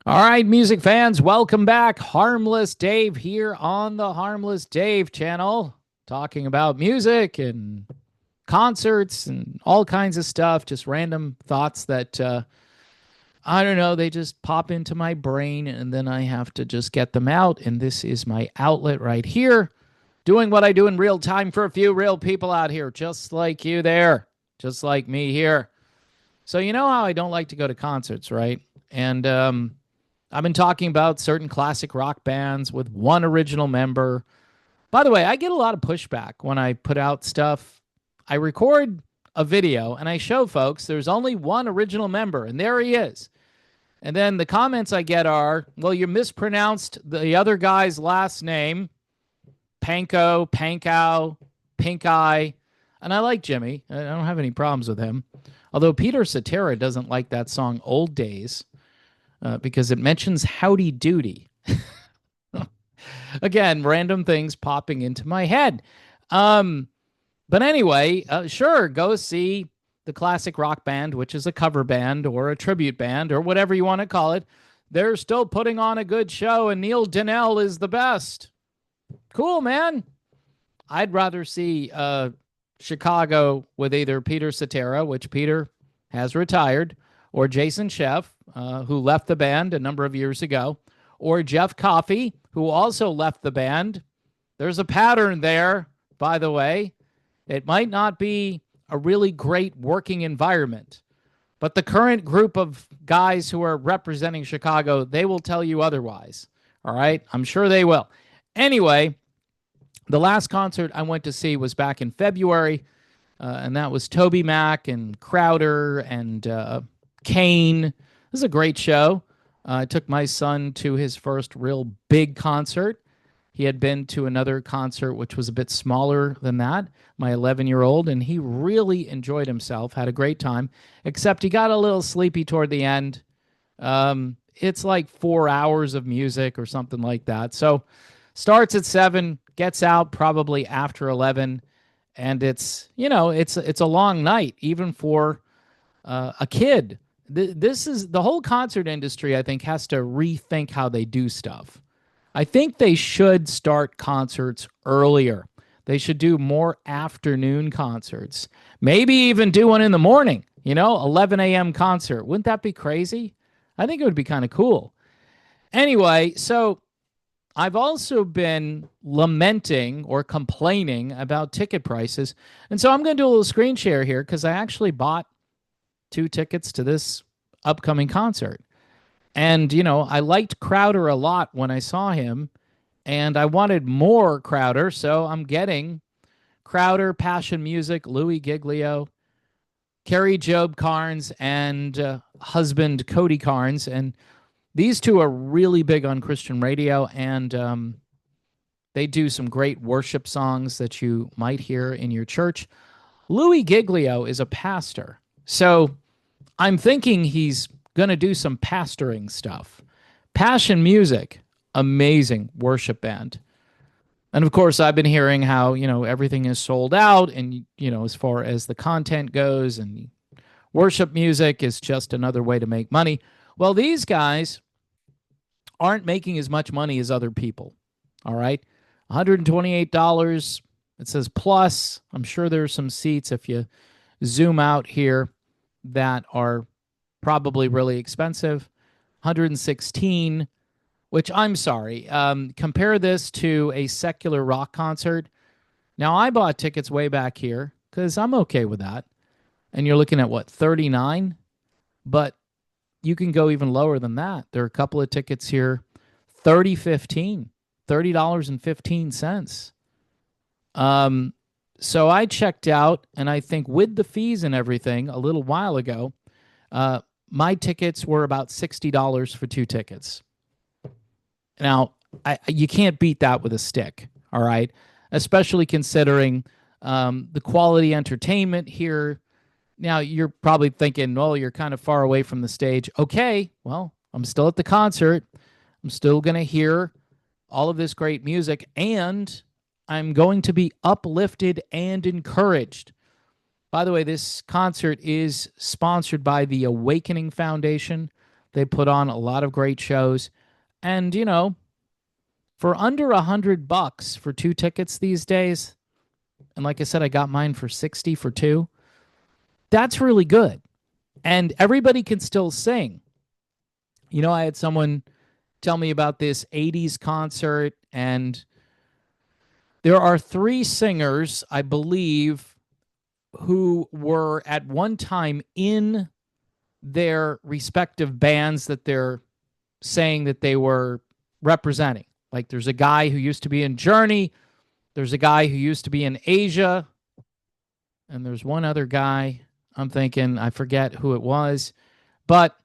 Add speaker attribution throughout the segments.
Speaker 1: All right, music fans, welcome back. Harmless Dave here on the Harmless Dave channel, talking about music and concerts and all kinds of stuff, just random thoughts that, I don't know, they just pop into my brain and then I have to just get them out. And this is my outlet right here, doing what I do in real time for a few real people out here, just like you there, just like me here. So, you know how I don't like to go to concerts, right? And, I've been talking about certain classic rock bands with one original member. By the way, I get a lot of pushback when I put out stuff. I record a video and I show folks there's only one original member, and there he is. And then the comments I get are, well, you mispronounced the other guy's last name, Panko, Pankow, Pink Eye. And I like Jimmy. I don't have any problems with him. Although Peter Cetera doesn't like that song Old Days because it mentions Howdy Doody. Again, random things popping into my head. Um, but anyway, sure, go see the classic rock band, which is a cover band or a tribute band or whatever you want to call it. They're still putting on a good show, and Neil Donnell is the best. Cool, man. I'd rather see Chicago with either Peter Cetera, which Peter has retired, or Jason Sheff, who left the band a number of years ago, or Jeff Coffey, who also left the band. There's a pattern there, by the way. It might not be a really great working environment, but the current group of guys who are representing Chicago, they will tell you otherwise. All right? I'm sure they will. Anyway, the last concert I went to see was back in February, and that was Toby Mac and Crowder and Kane. This is a great show. I took my son to his first real big concert. He had been to another concert which was a bit smaller than that, my 11-year-old, and he really enjoyed himself, had a great time, except he got a little sleepy toward the end. It's like 4 hours of music or something like that. So starts at 7, gets out probably after 11, and it's a long night even for a kid. This is the whole concert industry, I think, has to rethink how they do stuff. I think they should start concerts earlier. They should do more afternoon concerts. Maybe even do one in the morning, 11 a.m. concert. Wouldn't that be crazy? I think it would be kind of cool. Anyway, so I've also been lamenting or complaining about ticket prices. And so I'm going to do a little screen share here because I actually bought 2 tickets to this upcoming concert. And, I liked Crowder a lot when I saw him, and I wanted more Crowder. So I'm getting Crowder, Passion Music, Louis Giglio, Carrie Job Carnes, and husband Cody Carnes. And these two are really big on Christian radio, and they do some great worship songs that you might hear in your church. Louis Giglio is a pastor, so I'm thinking he's going to do some pastoring stuff. Passion Music, amazing worship band. And of course, I've been hearing how, everything is sold out, and, as far as the content goes, and worship music is just another way to make money. Well, these guys aren't making as much money as other people. All right. $128. It says plus. I'm sure there's some seats if you zoom out here that are probably really expensive. 116, which I'm sorry. Compare this to a secular rock concert. Now, I bought tickets way back here because I'm okay with that. And you're looking at what, 39? But you can go even lower than that. There are a couple of tickets here, $30.15. So I checked out, and I think with the fees and everything a little while ago, my tickets were about $60 for 2 tickets. Now, you can't beat that with a stick, all right? Especially considering the quality entertainment here. Now, you're probably thinking, well, you're kind of far away from the stage. Okay, well, I'm still at the concert. I'm still going to hear all of this great music, and I'm going to be uplifted and encouraged. By the way, this concert is sponsored by the Awakening Foundation. They put on a lot of great shows. And, for under $100 for two tickets these days, and like I said, I got mine for 60 for two. That's really good. And everybody can still sing. I had someone tell me about this 80s concert, and there are three singers, I believe, who were at one time in their respective bands that they're saying that they were representing. Like there's a guy who used to be in Journey, there's a guy who used to be in Asia, and there's one other guy. I'm thinking, I forget who it was. But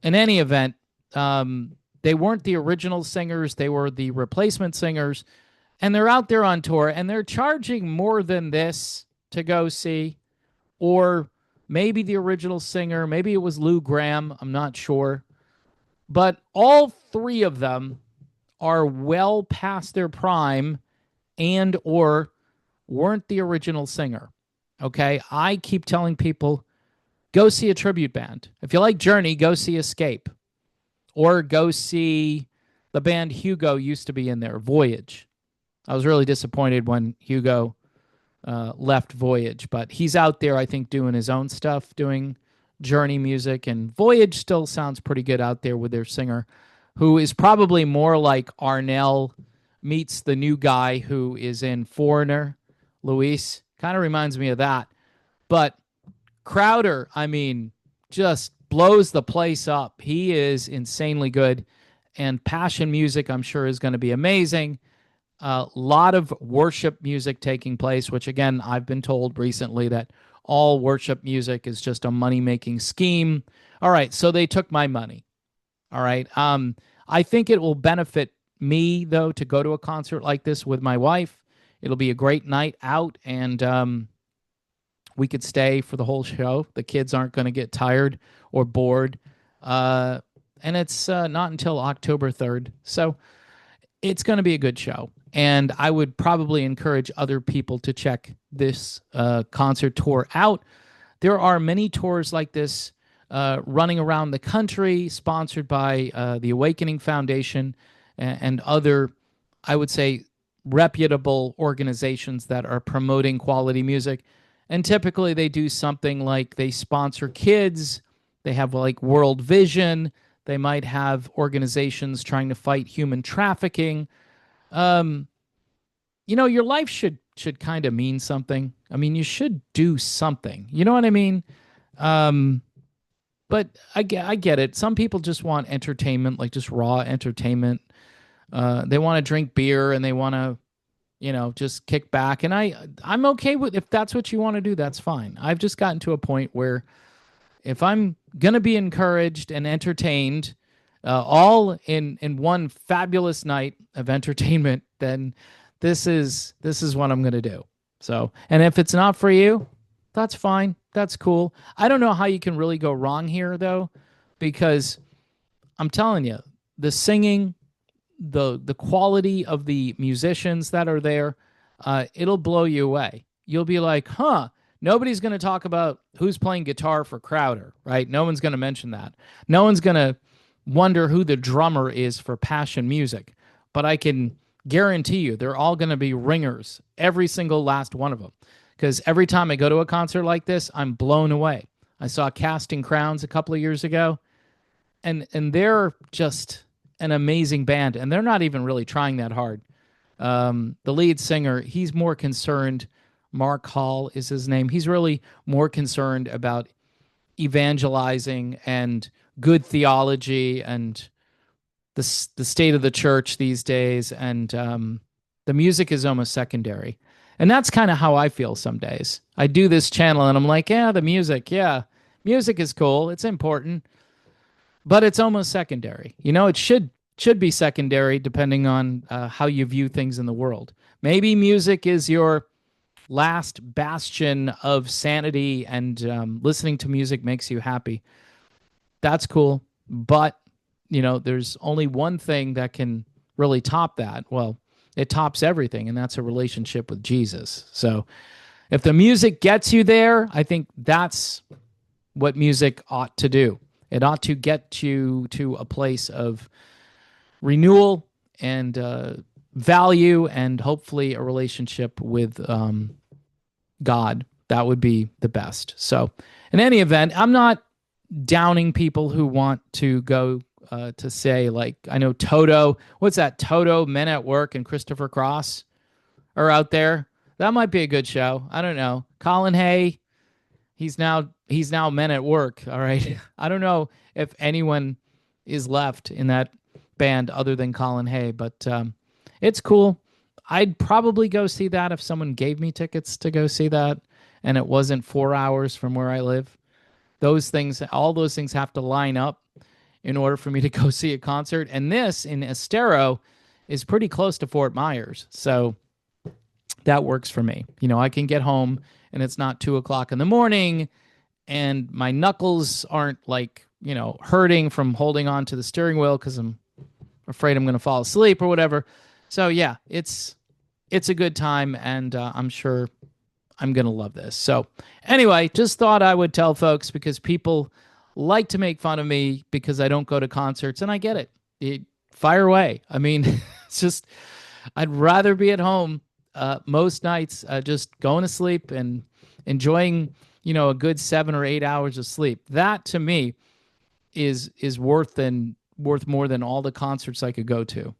Speaker 1: in any event, they weren't the original singers, they were the replacement singers, and they're out there on tour, and they're charging more than this to go see, or maybe the original singer, maybe it was Lou Gramm, I'm not sure. But all three of them are well past their prime and or weren't the original singer. Okay? I keep telling people, go see a tribute band. If you like Journey, go see Escape. Or go see the band Hugo used to be in there, Voyage. I was really disappointed when Hugo left Voyage, but he's out there, I think, doing his own stuff, doing Journey music, and Voyage still sounds pretty good out there with their singer, who is probably more like Arnell meets the new guy who is in Foreigner, Luis. Kind of reminds me of that. But Crowder, I mean, just blows the place up. He is insanely good. And Passion Music, I'm sure, is going to be amazing. A lot of worship music taking place, which, again, I've been told recently that all worship music is just a money-making scheme. All right, so they took my money. All right. I think it will benefit me, though, to go to a concert like this with my wife. It'll be a great night out, and we could stay for the whole show. The kids aren't going to get tired or bored. And it's not until October 3rd. So it's going to be a good show. And I would probably encourage other people to check this concert tour out. There are many tours like this running around the country, sponsored by the Awakening Foundation and other, I would say, reputable organizations that are promoting quality music. And typically they do something like they sponsor kids. They have like World Vision. They might have organizations trying to fight human trafficking. Your life should kind of mean something. I mean, you should do something. You know what I mean? But I get it. Some people just want entertainment, like just raw entertainment. They want to drink beer and they want to, just kick back. And I'm okay with, if that's what you want to do, that's fine. I've just gotten to a point where if I'm going to be encouraged and entertained, all in one fabulous night of entertainment, then this is what I'm going to do. So, and if it's not for you, that's fine. That's cool. I don't know how you can really go wrong here, though, because I'm telling you, the singing, the quality of the musicians that are there, it'll blow you away. You'll be like, huh, nobody's going to talk about who's playing guitar for Crowder, right? No one's going to mention that. No one's going to wonder who the drummer is for Passion Music. But I can guarantee you they're all going to be ringers, every single last one of them. Because every time I go to a concert like this, I'm blown away. I saw Casting Crowns a couple of years ago, and they're just an amazing band, and they're not even really trying that hard. The lead singer, he's more concerned, Mark Hall is his name, he's really more concerned about evangelizing and good theology and the state of the church these days, and the music is almost secondary. And that's kind of how I feel some days. I do this channel, and I'm like, yeah, the music, yeah. Music is cool, it's important, but it's almost secondary. It should be secondary depending on how you view things in the world. Maybe music is your last bastion of sanity, and listening to music makes you happy. That's cool, but there's only one thing that can really top that. Well, it tops everything, and that's a relationship with Jesus. So if the music gets you there, I think that's what music ought to do. It ought to get you to a place of renewal and value, and hopefully a relationship with God. That would be the best. So, in any event, I'm not downing people who want to go to say, like, I know Toto, what's that? Toto, Men at Work, and Christopher Cross are out there. That might be a good show. I don't know. Colin Hay, he's now Men at Work. All right. I don't know if anyone is left in that band other than Colin Hay, but it's cool. I'd probably go see that if someone gave me tickets to go see that and it wasn't 4 hours from where I live. Those things, all those things have to line up in order for me to go see a concert. And this in Estero is pretty close to Fort Myers. So that works for me. I can get home and it's not 2 o'clock in the morning and my knuckles aren't like, hurting from holding on to the steering wheel because I'm afraid I'm going to fall asleep or whatever. So yeah, it's a good time, and I'm sure I'm going to love this. So anyway, just thought I would tell folks because people like to make fun of me because I don't go to concerts, and I get it. Fire away. I mean, it's just, I'd rather be at home most nights, just going to sleep and enjoying, a good 7 or 8 hours of sleep. That to me is worth more than all the concerts I could go to.